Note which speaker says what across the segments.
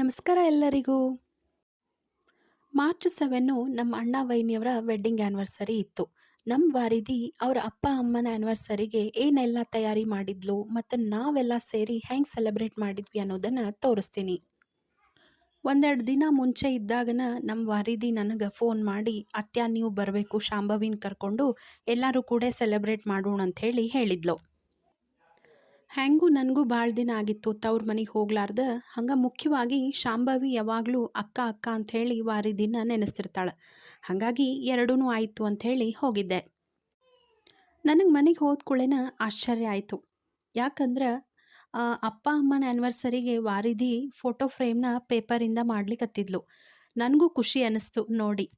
Speaker 1: ನಮಸ್ಕಾರ ಎಲ್ಲರಿಗೂ. ಮಾರ್ಚ್ 7 ನಮ್ಮ ಅಣ್ಣ ವೈನಿಯವರ ವೆಡ್ಡಿಂಗ್ ಆ್ಯನಿವರ್ಸರಿ ಇತ್ತು. ನಮ್ಮ ವಾರಿದಿ ಅವ್ರ ಅಪ್ಪ ಅಮ್ಮನ ಆ್ಯನಿವರ್ಸರಿಗೆ ಏನೆಲ್ಲ ತಯಾರಿ ಮಾಡಿದ್ಲು ಮತ್ತು ನಾವೆಲ್ಲ ಸೇರಿ ಹೆಂಗೆ ಸೆಲೆಬ್ರೇಟ್ ಮಾಡಿದ್ವಿ ಅನ್ನೋದನ್ನು ತೋರಿಸ್ತೀನಿ. ಒಂದೆರಡು ದಿನ ಮುಂಚೆ ಇದ್ದಾಗನ ನಮ್ಮ ವಾರಿದಿ ನನಗೆ ಫೋನ್ ಮಾಡಿ, ಅತ್ಯ ನೀವು ಬರಬೇಕು ಶಾಂಭವಿನ ಕರ್ಕೊಂಡು ಎಲ್ಲರೂ ಕೂಡ ಸೆಲೆಬ್ರೇಟ್ ಮಾಡೋಣ ಅಂಥೇಳಿ ಹೇಳಿದ್ಲು. ಹೆಂಗೂ ನನಗೂ ಭಾಳ ದಿನ ಆಗಿತ್ತು ತವ್ರ ಮನೆಗೆ ಹೋಗ್ಲಾರ್ದ. ಹಂಗೆ ಮುಖ್ಯವಾಗಿ ಶಾಂಭವಿ ಯಾವಾಗಲೂ ಅಕ್ಕ ಅಕ್ಕ ಅಂಥೇಳಿ ವಾರಿದಿನ ನೆನೆಸ್ತಿರ್ತಾಳೆ. ಹಾಗಾಗಿ ಎರಡೂ ಆಯಿತು ಅಂಥೇಳಿ ಹೋಗಿದ್ದೆ. ನನಗೆ ಮನೆಗೆ ಹೋದ ಕೂಡಲೇ ಆಶ್ಚರ್ಯ ಆಯಿತು. ಯಾಕಂದ್ರೆ ಅಪ್ಪ ಅಮ್ಮನ ಆ್ಯನಿವರ್ಸರಿಗೆ ವಾರಿದಿ ಫೋಟೋ ಫ್ರೇಮ್ನ ಪೇಪರಿಂದ ಮಾಡ್ಲಿಕ್ಕತ್ತಿದ್ಲು. ನನಗೂ ಖುಷಿ ಅನ್ನಿಸ್ತು ನೋಡಿ.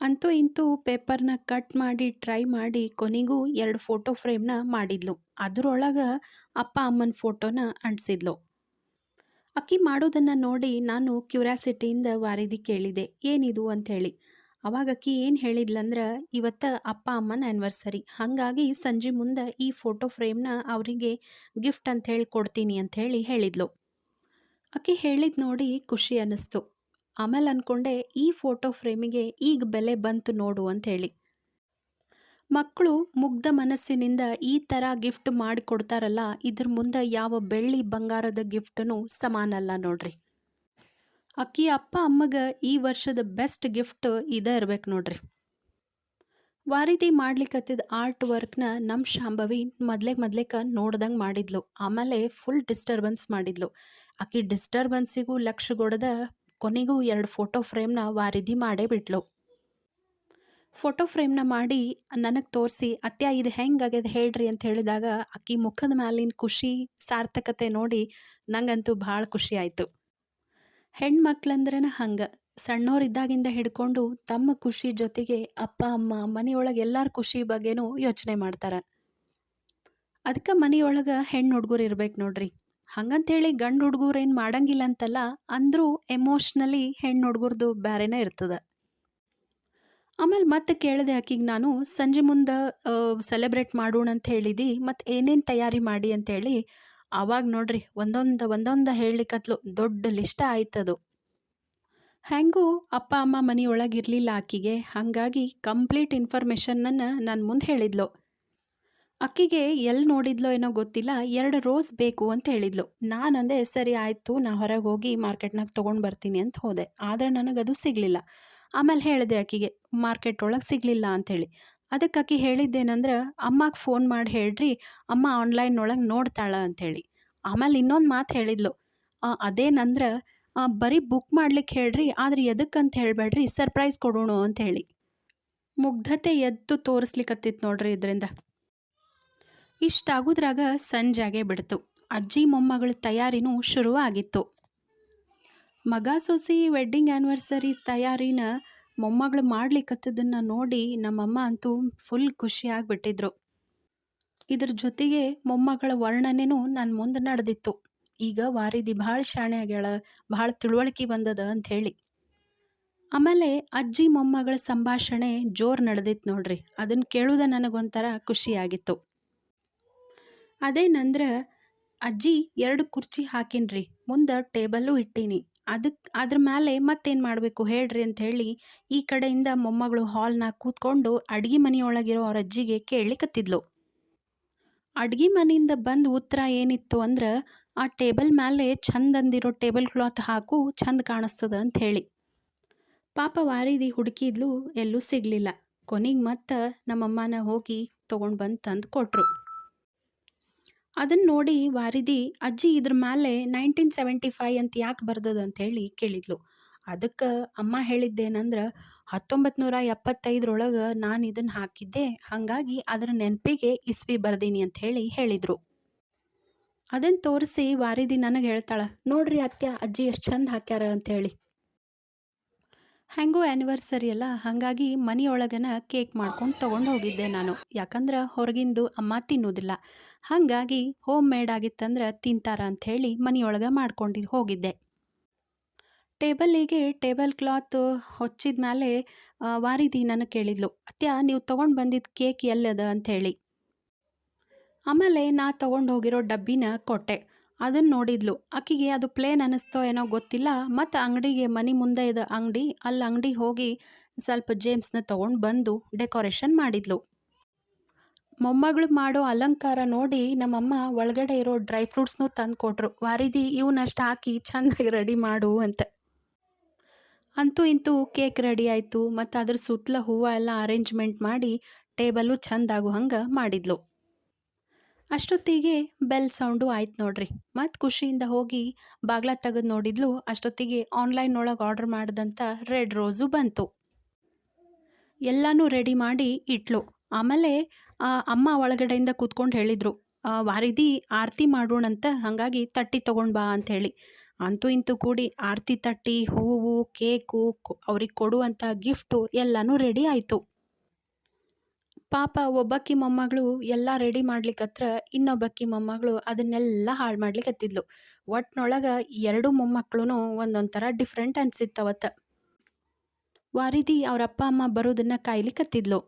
Speaker 1: ಅಂತೂ ಇಂತೂ ಪೇಪರ್ನ ಕಟ್ ಮಾಡಿ ಟ್ರೈ ಮಾಡಿ ಕೊನೆಗೂ 2 ಫೋಟೋ ಫ್ರೇಮ್ನ ಮಾಡಿದ್ಲು. ಅದರೊಳಗೆ ಅಪ್ಪ ಅಮ್ಮನ ಫೋಟೋನ ಅಂಟಿಸಿದ್ಲು. ಅಕ್ಕಿ ಮಾಡೋದನ್ನು ನೋಡಿ ನಾನು ಕ್ಯೂರಿಯಾಸಿಟಿಯಿಂದ ವಾರಿದಿ ಕೇಳಿದೆ, ಏನಿದು ಅಂಥೇಳಿ. ಅವಾಗ ಅಕ್ಕಿ ಏನು ಹೇಳಿದ್ಲಂದ್ರೆ, ಇವತ್ತು ಅಪ್ಪ ಅಮ್ಮನ ಆ್ಯನಿವರ್ಸರಿ, ಹಾಗಾಗಿ ಸಂಜೆ ಮುಂದೆ ಈ ಫೋಟೋ ಫ್ರೇಮ್ನ ಅವರಿಗೆ ಗಿಫ್ಟ್ ಅಂಥೇಳಿ ಕೊಡ್ತೀನಿ ಅಂಥೇಳಿ ಹೇಳಿದ್ಲು. ಅಕ್ಕಿ ಹೇಳಿದ್ ನೋಡಿ ಖುಷಿ ಅನ್ನಿಸ್ತು. ಆಮೇಲೆ ಅಂದ್ಕೊಂಡೆ, ಈ ಫೋಟೋ ಫ್ರೇಮಿಗೆ ಈಗ ಬೆಲೆ ಬಂತು ನೋಡು ಅಂಥೇಳಿ. ಮಕ್ಕಳು ಮುಗ್ಧ ಮನಸ್ಸಿನಿಂದ ಈ ಥರ ಗಿಫ್ಟ್ ಮಾಡಿ ಕೊಡ್ತಾರಲ್ಲ, ಇದ್ರ ಮುಂದೆ ಯಾವ ಬೆಳ್ಳಿ ಬಂಗಾರದ ಗಿಫ್ಟೂ ಸಮಾನ ಅಲ್ಲ ನೋಡ್ರಿ. ಅಕ್ಕಿ ಅಪ್ಪ ಅಮ್ಮಗೆ ಈ ವರ್ಷದ ಬೆಸ್ಟ್ ಗಿಫ್ಟ್ ಇದೇ ಇರ್ಬೇಕು ನೋಡ್ರಿ. ವಾರಿದಿ ಮಾಡ್ಲಿಕ್ಕತ್ತಿದ್ದ ಆರ್ಟ್ ವರ್ಕ್ನ ನಮ್ಮ ಶಾಂಭವಿ ಮೊದ್ಲೇಕ ನೋಡ್ದಂಗೆ ಮಾಡಿದ್ಲು. ಆಮೇಲೆ ಫುಲ್ ಡಿಸ್ಟರ್ಬೆನ್ಸ್ ಮಾಡಿದ್ಲು. ಆಕಿ ಡಿಸ್ಟರ್ಬೆನ್ಸಿಗೂ ಲಕ್ಷ್ಯ ಕೊಡದ ಕೊನೆಗೂ 2 ಫೋಟೋ ಫ್ರೇಮ್ನ ವಾರಿದಿ ಮಾಡೇ ಬಿಟ್ಲು. ಫೋಟೋ ಫ್ರೇಮ್ನ ಮಾಡಿ ನನಗೆ ತೋರಿಸಿ, ಅತ್ಯ ಇದು ಹೆಂಗಾಗ್ಯದ ಹೇಳ್ರಿ ಅಂತ ಹೇಳಿದಾಗ ಆಕಿ ಮುಖದ ಮ್ಯಾಲಿನ ಖುಷಿ ಸಾರ್ಥಕತೆ ನೋಡಿ ನಂಗಂತೂ ಭಾಳ ಖುಷಿ ಆಯಿತು. ಹೆಣ್ಮಕ್ಳಂದ್ರನ ಹಂಗೆ ಸಣ್ಣೋರಿದ್ದಾಗಿಂದ ಹಿಡ್ಕೊಂಡು ತಮ್ಮ ಖುಷಿ ಜೊತೆಗೆ ಅಪ್ಪ ಅಮ್ಮ ಮನೆಯೊಳಗೆ ಎಲ್ಲರ ಖುಷಿ ಬಗ್ಗೆನೂ ಯೋಚನೆ ಮಾಡ್ತಾರೆ. ಅದಕ್ಕೆ ಮನೆಯೊಳಗೆ ಹೆಣ್ಣು ಹುಡುಗರು ಇರ್ಬೇಕು ನೋಡ್ರಿ. ಹಂಗಂತೇಳಿ ಗಂಡು ಹುಡುಗರು ಏನು ಮಾಡಂಗಿಲ್ಲ ಅಂತಲ್ಲ, ಅಂದರೂ ಎಮೋಷ್ನಲಿ ಹೆಣ್ಣು ಹುಡುಗರ್ದು ಬೇರೆನೇ ಇರ್ತದೆ. ಆಮೇಲೆ ಮತ್ತೆ ಕೇಳಿದೆ ಆಕಿಗೆ ನಾನು, ಸಂಜೆ ಮುಂದೆ ಸೆಲೆಬ್ರೇಟ್ ಮಾಡೋಣ ಅಂತ ಹೇಳಿದಿ, ಮತ್ತು ಏನೇನು ತಯಾರಿ ಮಾಡಿ ಅಂತೇಳಿ. ಆವಾಗ ನೋಡ್ರಿ ಒಂದೊಂದು ಹೇಳಿಕತ್ಲು. ದೊಡ್ಡ ಲಿಷ್ಟ ಆಯ್ತದು. ಹೆಂಗೂ ಅಪ್ಪ ಅಮ್ಮ ಮನೆಯೊಳಗೆ ಇರಲಿಲ್ಲ ಆಕಿಗೆ, ಹಾಗಾಗಿ ಕಂಪ್ಲೀಟ್ ಇನ್ಫಾರ್ಮೇಷನನ್ನು ನಾನು ಮುಂದೆ ಹೇಳಿದ್ಲು. ಅಕ್ಕಿಗೆ ಎಲ್ಲಿ ನೋಡಿದ್ಲೋ ಏನೋ ಗೊತ್ತಿಲ್ಲ, 2 ರೋಸ್ ಬೇಕು ಅಂತ ಹೇಳಿದ್ಲು. ನಾನಂದೆ ಸರಿ ಆಯಿತು, ನಾ ಹೊರಗೆ ಹೋಗಿ ಮಾರ್ಕೆಟ್ನಾಗ ತೊಗೊಂಡು ಬರ್ತೀನಿ ಅಂತ ಹೋದೆ. ಆದರೆ ನನಗದು ಸಿಗಲಿಲ್ಲ. ಆಮೇಲೆ ಹೇಳಿದೆ ಆಕಿಗೆ, ಮಾರ್ಕೆಟ್ ಒಳಗೆ ಸಿಗಲಿಲ್ಲ ಅಂಥೇಳಿ. ಅದಕ್ಕೆ ಆಕಿ ಹೇಳಿದ್ದೇನೆಂದ್ರೆ, ಅಮ್ಮಗೆ ಫೋನ್ ಮಾಡಿ ಹೇಳ್ರಿ, ಅಮ್ಮ ಆನ್ಲೈನ್ ಒಳಗೆ ನೋಡ್ತಾಳೆ ಅಂಥೇಳಿ. ಆಮೇಲೆ ಇನ್ನೊಂದು ಮಾತು ಹೇಳಿದ್ಲು, ಅದೇನಂದ್ರೆ ಬರೀ ಬುಕ್ ಮಾಡ್ಲಿಕ್ಕೆ ಹೇಳ್ರಿ, ಆದರೆ ಎದಕ್ಕಂತ ಹೇಳಬೇಡ್ರಿ, ಸರ್ಪ್ರೈಸ್ ಕೊಡೋಣ ಅಂಥೇಳಿ. ಮುಗ್ಧತೆ ಎದ್ದು ತೋರಿಸ್ಲಿಕ್ಕತ್ತಿತ್ತು ನೋಡ್ರಿ ಇದರಿಂದ. ಇಷ್ಟಾಗೋದ್ರಾಗ ಸಂಜಾಗೆ ಬಿಡ್ತು. ಅಜ್ಜಿ ಮೊಮ್ಮಗಳ ತಯಾರಿನೂ ಶುರುವಾಗಿತ್ತು. ಮಗ ಸೊಸಿ ವೆಡ್ಡಿಂಗ್ ಆ್ಯನಿವರ್ಸರಿ ತಯಾರಿನ ಮೊಮ್ಮಗಳು ಮಾಡ್ಲಿಕ್ಕತ್ತದನ್ನು ನೋಡಿ ನಮ್ಮಮ್ಮ ಅಂತೂ ಫುಲ್ ಖುಷಿಯಾಗಿಬಿಟ್ಟಿದ್ರು. ಇದ್ರ ಜೊತೆಗೆ ಮೊಮ್ಮಗಳ ವರ್ಣನೆನೂ ನನ್ನ ಮುಂದೆ ನಡೆದಿತ್ತು. ಈಗ ವಾರಿದಿ ಭಾಳ ಶಾಣೆ ಆಗ್ಯಾಳ, ಭಾಳ ತಿಳುವಳಿಕೆ ಬಂದದ ಅಂಥೇಳಿ. ಆಮೇಲೆ ಅಜ್ಜಿ ಮೊಮ್ಮಗಳ ಸಂಭಾಷಣೆ ಜೋರು ನಡೆದಿತ್ತು ನೋಡ್ರಿ. ಅದನ್ನು ಕೇಳೋದ ನನಗೊಂಥರ ಖುಷಿಯಾಗಿತ್ತು. ಅದೇನಂದ್ರೆ, ಅಜ್ಜಿ 2 ಕುರ್ಚಿ ಹಾಕಿನ್ರಿ, ಮುಂದೆ ಟೇಬಲ್ಲು ಇಟ್ಟೀನಿ, ಅದ್ರ ಮೇಲೆ ಮತ್ತೇನು ಮಾಡಬೇಕು ಹೇಳ್ರಿ ಅಂಥೇಳಿ ಈ ಕಡೆಯಿಂದ ಮೊಮ್ಮಗಳು ಹಾಲ್ನಾಗ ಕೂತ್ಕೊಂಡು ಅಡ್ಗೆ ಮನೆಯೊಳಗಿರೋ ಅವ್ರ ಅಜ್ಜಿಗೆ ಕೇಳಲಿಕ್ಕತ್ತಿದ್ಲು. ಅಡ್ಗೆ ಮನೆಯಿಂದ ಬಂದ ಉತ್ತರ ಏನಿತ್ತು ಅಂದ್ರೆ, ಆ ಟೇಬಲ್ ಮೇಲೆ ಚಂದಂದಿರೋ ಟೇಬಲ್ ಕ್ಲಾತ್ ಹಾಕು, ಚಂದ ಕಾಣಿಸ್ತದ ಅಂಥೇಳಿ. ಪಾಪ ವಾರಿದಿ ಹುಡುಕಿದ್ಲು, ಎಲ್ಲೂ ಸಿಗಲಿಲ್ಲ. ಕೊನೆಗೆ ಮತ್ತೆ ನಮ್ಮಮ್ಮನ ಹೋಗಿ ತೊಗೊಂಡು ಬಂದು ತಂದು ಕೊಟ್ಟರು. ಅದನ್ನು ನೋಡಿ ವಾರಿದಿ, ಅಜ್ಜಿ ಇದ್ರ ಮೇಲೆ 1975 ಅಂತ ಯಾಕೆ ಬರ್ದದ ಅಂಥೇಳಿ ಕೇಳಿದ್ಲು. ಅದಕ್ಕೆ ಅಮ್ಮ ಹೇಳಿದ್ದೇನೆಂದ್ರೆ, 1975 ನಾನು ಇದನ್ನು ಹಾಕಿದ್ದೆ, ಹಾಗಾಗಿ ಅದರ ನೆನಪಿಗೆ ಇಸ್ವಿ ಬರ್ದೀನಿ ಅಂಥೇಳಿ ಹೇಳಿದರು. ಅದನ್ನು ತೋರಿಸಿ ವಾರಿದಿ ನನಗೆ ಹೇಳ್ತಾಳೆ, ನೋಡ್ರಿ ಅತ್ಯ, ಅಜ್ಜಿ ಎಷ್ಟು ಚಂದ ಹಾಕ್ಯಾರ ಅಂಥೇಳಿ. ಹೆಂಗೂ ಆ್ಯನಿವರ್ಸರಿ ಅಲ್ಲ, ಹಾಗಾಗಿ ಮನೆಯೊಳಗನ ಕೇಕ್ ಮಾಡ್ಕೊಂಡು ತೊಗೊಂಡು ಹೋಗಿದ್ದೆ ನಾನು. ಯಾಕಂದ್ರೆ ಹೊರಗಿಂದು ಅಮ್ಮ ತಿನ್ನೋದಿಲ್ಲ, ಹಾಗಾಗಿ ಹೋಮ್ ಮೇಡ್ ಆಗಿತ್ತಂದ್ರೆ ತಿಂತಾರ ಅಂಥೇಳಿ ಮನೆಯೊಳಗೆ ಮಾಡ್ಕೊಂಡು ಹೋಗಿದ್ದೆ. ಟೇಬಲ್ಲಿಗೆ ಟೇಬಲ್ ಕ್ಲಾತ್ ಹೊಚ್ಚಿದ ಮೇಲೆ ವಾರಿದಿ ನನಗೆ ಕೇಳಿದ್ಲು, ಅತ್ಯ ನೀವು ತೊಗೊಂಡು ಬಂದಿದ್ದ ಕೇಕ್ ಎಲ್ಲದ ಅಂಥೇಳಿ. ಆಮೇಲೆ ನಾ ತೊಗೊಂಡು ಹೋಗಿರೋ ಡಬ್ಬಿನ ಕೊಟ್ಟೆ. ಅದನ್ನು ನೋಡಿದ್ಲು. ಆಕಿಗೆ ಅದು ಪ್ಲೇನ್ ಅನ್ನಿಸ್ತೋ ಏನೋ ಗೊತ್ತಿಲ್ಲ. ಮತ್ತು ಅಂಗಡಿಗೆ ಮನೆ ಮುಂದೆ ಇದೆ ಅಂಗಡಿ, ಅಲ್ಲಿ ಅಂಗಡಿಗೆ ಹೋಗಿ ಸ್ವಲ್ಪ ಜೇಮ್ಸ್ನ ತೊಗೊಂಡು ಬಂದು ಡೆಕೋರೇಷನ್ ಮಾಡಿದ್ಲು. ಮೊಮ್ಮಗಳು ಮಾಡೋ ಅಲಂಕಾರ ನೋಡಿ ನಮ್ಮಮ್ಮ ಒಳಗಡೆ ಇರೋ ಡ್ರೈ ಫ್ರೂಟ್ಸ್ನೂ ತಂದು ಕೊಟ್ರು. ವಾರಿದಿ ಇವನಷ್ಟು ಹಾಕಿ ಚೆಂದಾಗಿ ರೆಡಿ ಮಾಡು ಅಂತ. ಅಂತೂ ಇಂತೂ ಕೇಕ್ ರೆಡಿ ಆಯಿತು. ಮತ್ತು ಅದ್ರ ಸುತ್ತಲ ಹೂವು ಎಲ್ಲ ಅರೇಂಜ್ಮೆಂಟ್ ಮಾಡಿ ಟೇಬಲು ಚೆಂದಾಗೋ ಹಂಗೆ ಮಾಡಿದ್ಲು. ಅಷ್ಟೊತ್ತಿಗೆ ಬೆಲ್ ಸೌಂಡು ಆಯ್ತು ನೋಡ್ರಿ. ಮತ್ತು ಖುಷಿಯಿಂದ ಹೋಗಿ ಬಾಗ್ಲ ತೆಗೆದು ನೋಡಿದ್ಲು. ಅಷ್ಟೊತ್ತಿಗೆ ಆನ್ಲೈನ್ನೊಳಗೆ ಆರ್ಡರ್ ಮಾಡಿದಂಥ ರೆಡ್ ರೋಸು ಬಂತು. ಎಲ್ಲನೂ ರೆಡಿ ಮಾಡಿ ಇಟ್ಲು. ಆಮೇಲೆ ಅಮ್ಮ ಒಳಗಡೆಯಿಂದ ಕೂತ್ಕೊಂಡು ಹೇಳಿದರು, ವಾರಿದಿ ಆರತಿ ಮಾಡೋಣಂತ, ಹಾಗಾಗಿ ತಟ್ಟಿ ತೊಗೊಂಡು ಬಾ ಅಂಥೇಳಿ. ಅಂತೂ ಇಂತೂ ಕೂಡಿ ಆರತಿ ತಟ್ಟಿ, ಹೂವು, ಕೇಕು, ಅವ್ರಿಗೆ ಕೊಡುವಂಥ ಗಿಫ್ಟು ಎಲ್ಲನೂ ರೆಡಿ ಆಯಿತು. ಪಾಪ ಒಬ್ಬಾಕಿ ಮೊಮ್ಮಗಳು ಎಲ್ಲ ರೆಡಿ ಮಾಡ್ಲಿಕ್ಕತ್ರ, ಇನ್ನೊಬ್ಬಾಕಿ ಮೊಮ್ಮಗಳು ಅದನ್ನೆಲ್ಲ ಹಾಳು ಮಾಡ್ಲಿಕ್ಕತ್ತಿದ್ಲು. ಒಟ್ಟಿನೊಳಗೆ 2 ಮೊಮ್ಮಕ್ಕಳು ಒಂದೊಂದು ಥರ ಡಿಫ್ರೆಂಟ್ ಅನಿಸಿತ್ತವತ್ತು. ವಾರಿದಿ ಅವ್ರ ಅಪ್ಪ ಅಮ್ಮ ಬರೋದನ್ನು ಕಾಯ್ಲಿಕ್ಕತ್ತಿದ್ಲು.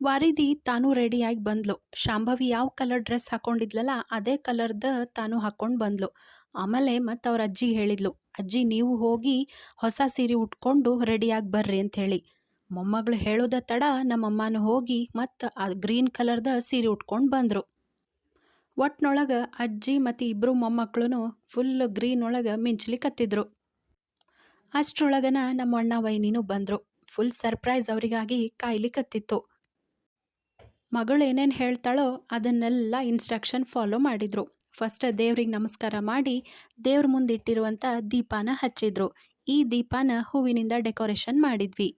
Speaker 1: ವಾರಿದಿ ತಾನೂ ರೆಡಿಯಾಗಿ ಬಂದ್ಲು. ಶಾಂಭವಿ ಯಾವ ಕಲರ್ ಡ್ರೆಸ್ ಹಾಕೊಂಡಿದ್ಲಲ್ಲ ಅದೇ ಕಲರ್ದ ತಾನು ಹಾಕ್ಕೊಂಡು ಬಂದ್ಲು. ಆಮೇಲೆ ಮತ್ತು ಅವ್ರ ಅಜ್ಜಿ ಹೇಳಿದ್ಲು, ಅಜ್ಜಿ ನೀವು ಹೋಗಿ ಹೊಸ ಸೀರೆ ಉಟ್ಕೊಂಡು ರೆಡಿಯಾಗಿ ಬರ್ರಿ ಅಂಥೇಳಿ. ಮೊಮ್ಮಗಳು ಹೇಳೋದ ತಡ ನಮ್ಮಮ್ಮನೂ ಹೋಗಿ ಮತ್ತು ಆ ಗ್ರೀನ್ ಕಲರ್ದ ಸೀರೆ ಉಟ್ಕೊಂಡು ಬಂದರು. ಒಟ್ಟಿನೊಳಗೆ ಅಜ್ಜಿ ಮತ್ತು ಇಬ್ಬರು ಮೊಮ್ಮಕ್ಕಳು ಫುಲ್ ಗ್ರೀನ್ ಒಳಗೆ ಮಿಂಚ್ಲಿಕ್ಕತ್ತಿದ್ರು. ಅಷ್ಟರೊಳಗನ ನಮ್ಮ ಅಣ್ಣ ವೈನಿನೂ ಬಂದರು. ಫುಲ್ ಸರ್ಪ್ರೈಸ್ ಅವರಿಗಾಗಿ ಕಾಯ್ಲಿಕ್ಕತ್ತಿತ್ತು. ಮಗಳು ಏನೇನು ಹೇಳ್ತಾಳೋ ಅದನ್ನೆಲ್ಲ ಇನ್ಸ್ಟ್ರಕ್ಷನ್ ಫಾಲೋ ಮಾಡಿದರು. ಫಸ್ಟ್ ದೇವ್ರಿಗೆ ನಮಸ್ಕಾರ ಮಾಡಿ ದೇವ್ರ ಮುಂದೆ ಇಟ್ಟಿರುವಂಥ ದೀಪಾನ ಹಚ್ಚಿದ್ರು. ಈ ದೀಪಾನ ಹೂವಿನಿಂದ ಡೆಕೋರೇಷನ್ ಮಾಡಿದ್ವಿ.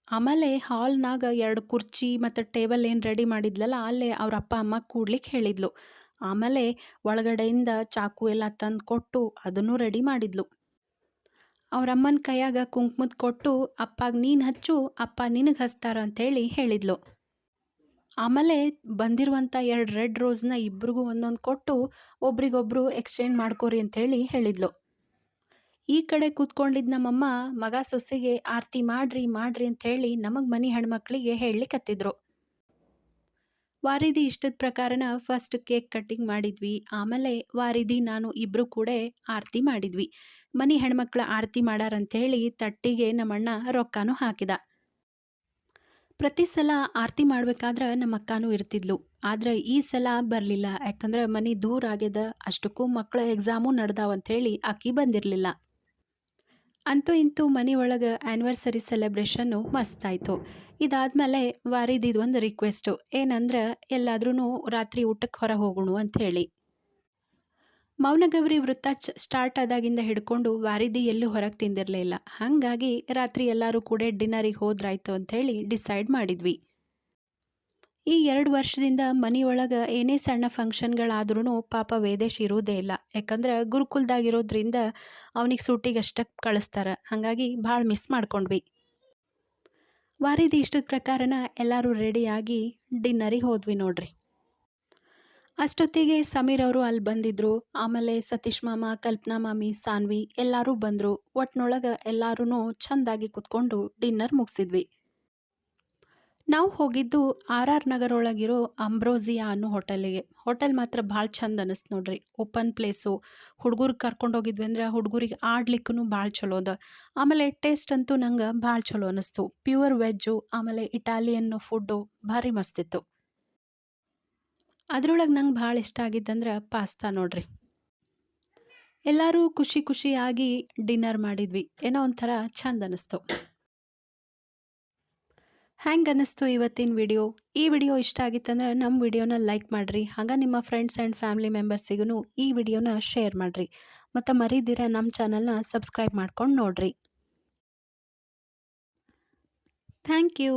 Speaker 1: ಆಮೇಲೆ ಹಾಲ್ನಾಗ 2 ಕುರ್ಚಿ ಮತ್ತು ಟೇಬಲ್ ಏನು ರೆಡಿ ಮಾಡಿದ್ಲಲ್ಲ ಅಲ್ಲೇ ಅವ್ರ ಅಪ್ಪ ಅಮ್ಮ ಕೂಡ್ಲಿಕ್ಕೆ ಹೇಳಿದ್ಲು. ಆಮೇಲೆ ಒಳಗಡೆಯಿಂದ ಚಾಕು ಎಲ್ಲ ತಂದು ಕೊಟ್ಟು ಅದನ್ನು ರೆಡಿ ಮಾಡಿದ್ಲು. ಅವ್ರಮ್ಮನ ಕೈಯಾಗ ಕುಂಕುಮದ ಕೊಟ್ಟು ಅಪ್ಪಾಗ ನೀನು ಹಚ್ಚು, ಅಪ್ಪ ನಿನಗೆ ಹಚ್ತಾರ ಅಂಥೇಳಿ ಹೇಳಿದ್ಲು. ಆಮೇಲೆ ಬಂದಿರುವಂಥ 2 ರೆಡ್ ರೋಸ್ನ ಇಬ್ರಿಗೂ ಒಂದೊಂದು ಕೊಟ್ಟು ಒಬ್ರಿಗೊಬ್ರು ಎಕ್ಸ್ಚೇಂಜ್ ಮಾಡ್ಕೋರಿ ಅಂಥೇಳಿ ಹೇಳಿದ್ಲು. ಈ ಕಡೆ ಕೂತ್ಕೊಂಡಿದ್ದ ನಮ್ಮಮ್ಮ ಮಗ ಸೊಸೆಗೆ ಆರತಿ ಮಾಡ್ರಿ ಮಾಡ್ರಿ ಅಂಥೇಳಿ ನಮಗೆ ಮನೆ ಹೆಣ್ಮಕ್ಳಿಗೆ ಹೇಳಲಿಕ್ಕತ್ತಿದ್ರು. ವಾರಿದಿ ಇಷ್ಟದ ಪ್ರಕಾರನ ಫಸ್ಟ್ ಕೇಕ್ ಕಟ್ಟಿಂಗ್ ಮಾಡಿದ್ವಿ. ಆಮೇಲೆ ವಾರಿದಿ ನಾನು ಇಬ್ಬರು ಕೂಡ ಆರತಿ ಮಾಡಿದ್ವಿ. ಮನೆ ಹೆಣ್ಮಕ್ಳ ಆರತಿ ಮಾಡಾರಂಥೇಳಿ ತಟ್ಟಿಗೆ ನಮ್ಮಣ್ಣ ರೊಕ್ಕನೂ ಹಾಕಿದ. ಪ್ರತಿ ಸಲ ಆರತಿ ಮಾಡ್ಬೇಕಾದ್ರೆ ನಮ್ಮ ಅಕ್ಕನೂ ಇರ್ತಿದ್ಲು. ಆದ್ರೆ ಈ ಸಲ ಬರಲಿಲ್ಲ. ಯಾಕಂದ್ರೆ ಮನೆ ದೂರ ಆಗ್ಯದ, ಅಷ್ಟಕ್ಕೂ ಮಕ್ಕಳ ಎಕ್ಸಾಮು ನಡೆದಾವಂಥೇಳಿ ಆಕಿ ಬಂದಿರಲಿಲ್ಲ. ಅಂತೂ ಇಂತೂ ಮನೆ ಒಳಗೆ ಆ್ಯನಿವರ್ಸರಿ ಸೆಲೆಬ್ರೇಷನ್ನು ಮಸ್ತಾಯಿತು. ಇದಾದಮೇಲೆ ವಾರಿದಿದ್ದು ಒಂದು ರಿಕ್ವೆಸ್ಟು ಏನಂದ್ರೆ ಎಲ್ಲಾದ್ರೂ ರಾತ್ರಿ ಊಟಕ್ಕೆ ಹೊರ ಹೋಗೋಣ ಅಂಥೇಳಿ. ಮೌನಗೌರಿ ವೃತ್ತ ಸ್ಟಾರ್ಟ್ ಆದಾಗಿಂದ ಹಿಡ್ಕೊಂಡು ವಾರಿದಿ ಎಲ್ಲೂ ಹೊರಗೆ ತಿಂದಿರಲಿಲ್ಲ. ಹಾಗಾಗಿ ರಾತ್ರಿ ಎಲ್ಲರೂ ಕೂಡ ಡಿನ್ನರಿಗೆ ಹೋದ್ರಾಯ್ತು ಅಂಥೇಳಿ ಡಿಸೈಡ್ ಮಾಡಿದ್ವಿ. ಈ 2 ವರ್ಷದಿಂದ ಮನೆಯೊಳಗೆ ಏನೇ ಸಣ್ಣ ಫಂಕ್ಷನ್ಗಳಾದ್ರೂ ಪಾಪ ವೇದೇಶ್ ಇರೋದೇ ಇಲ್ಲ. ಯಾಕಂದ್ರೆ ಗುರುಕುಲ್ದಾಗಿರೋದ್ರಿಂದ ಅವನಿಗೆ ಸೂಟಿಗೆ ಅಷ್ಟಕ್ಕೆ ಕಳಿಸ್ತಾರೆ. ಹಾಗಾಗಿ ಭಾಳ ಮಿಸ್ ಮಾಡ್ಕೊಂಡ್ವಿ. ವಾರಿದಿ ಇಷ್ಟದ ಪ್ರಕಾರನ ಎಲ್ಲರೂ ರೆಡಿಯಾಗಿ ಡಿನ್ನರಿಗೆ ಹೋದ್ವಿ ನೋಡ್ರಿ. ಅಷ್ಟೊತ್ತಿಗೆ ಸಮೀರ್ ಅವರು ಅಲ್ಲಿ ಬಂದಿದ್ರು. ಆಮೇಲೆ ಸತೀಶ್ ಮಾಮ, ಕಲ್ಪನಾ ಮಾಮಿ, ಸಾನ್ವಿ ಎಲ್ಲರೂ ಬಂದರು. ಒಟ್ಟಿನೊಳಗೆ ಎಲ್ಲರೂ ಚೆಂದಾಗಿ ಕುತ್ಕೊಂಡು ಡಿನ್ನರ್ ಮುಗಿಸಿದ್ವಿ. ನಾವು ಹೋಗಿದ್ದು RR ನಗರ್ ಒಳಗಿರೋ ಅಂಬ್ರೋಸಿಯಾ ಅನ್ನೋ ಹೋಟೆಲಿಗೆ. ಹೋಟೆಲ್ ಮಾತ್ರ ಭಾಳ ಚಂದ ಅನ್ನಿಸ್ತು ನೋಡ್ರಿ. ಓಪನ್ ಪ್ಲೇಸು, ಹುಡುಗರಿಗೆ ಕರ್ಕೊಂಡು ಹೋಗಿದ್ವಿ ಅಂದ್ರೆ ಹುಡುಗರಿಗೆ ಆಡ್ಲಿಕ್ಕೂ ಭಾಳ ಚಲೋ ಅದ. ಆಮೇಲೆ ಟೇಸ್ಟ್ ಅಂತೂ ನಂಗೆ ಭಾಳ ಚಲೋ ಅನ್ನಿಸ್ತು. ಪ್ಯೂರ್ ವೆಜ್ಜು, ಆಮೇಲೆ ಇಟಾಲಿಯನ್ ಫುಡ್ಡು ಭಾರಿ ಮಸ್ತಿತ್ತು. ಅದ್ರೊಳಗೆ ನಂಗೆ ಭಾಳ ಇಷ್ಟ ಆಗಿದ್ದಂದ್ರೆ ಪಾಸ್ತಾ ನೋಡ್ರಿ. ಎಲ್ಲರೂ ಖುಷಿ ಖುಷಿಯಾಗಿ ಡಿನ್ನರ್ ಮಾಡಿದ್ವಿ. ಏನೋ ಒಂಥರ ಚಂದ ಅನ್ನಿಸ್ತು. ಹ್ಯಾಂಗೆ ಅನ್ನಿಸ್ತು ಇವತ್ತಿನ ವಿಡಿಯೋ? ಈ ವಿಡಿಯೋ ಇಷ್ಟ ಆಗಿತ್ತಂದ್ರೆ ನಮ್ಮ ವಿಡಿಯೋನ ಲೈಕ್ ಮಾಡಿರಿ. ಹಾಗೆ ನಿಮ್ಮ ಫ್ರೆಂಡ್ಸ್ ಆ್ಯಂಡ್ ಫ್ಯಾಮಿಲಿ ಮೆಂಬರ್ಸಿಗೂ ಈ ವಿಡಿಯೋನ ಶೇರ್ ಮಾಡಿರಿ. ಮತ್ತು ಮರೀದಿರ ನಮ್ಮ ಚಾನಲ್ನ ಸಬ್ಸ್ಕ್ರೈಬ್ ಮಾಡ್ಕೊಂಡು ನೋಡ್ರಿ. Thank you.